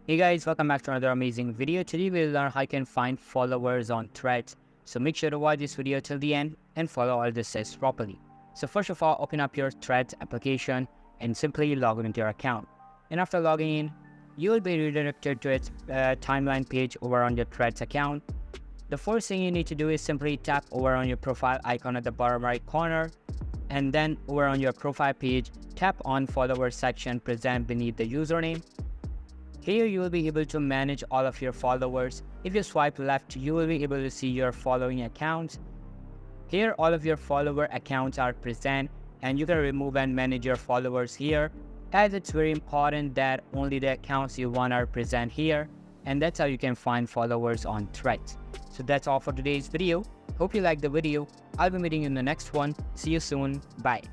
Hey guys, welcome back to another amazing video. Today we'll learn how you can find followers on Threads. So make sure to watch this video till the end and follow all the steps properly. So first of all, open up your Threads application and simply log into your account. And after logging in, you will be redirected to its timeline page over on your Threads account. The first thing you need to do is simply tap over on your profile icon at the bottom right corner, and then over on your profile page, tap on followers section present beneath the username. Here you will be able to manage all of your followers. If you swipe left, you will be able to see your following accounts. Here all of your follower accounts are present, and you can remove and manage your followers here, as it's very important that only the accounts you want are present here, and that's how you can find followers on Threads. So that's all for today's video. Hope you liked the video. I'll be meeting you in the next one. See you soon. Bye.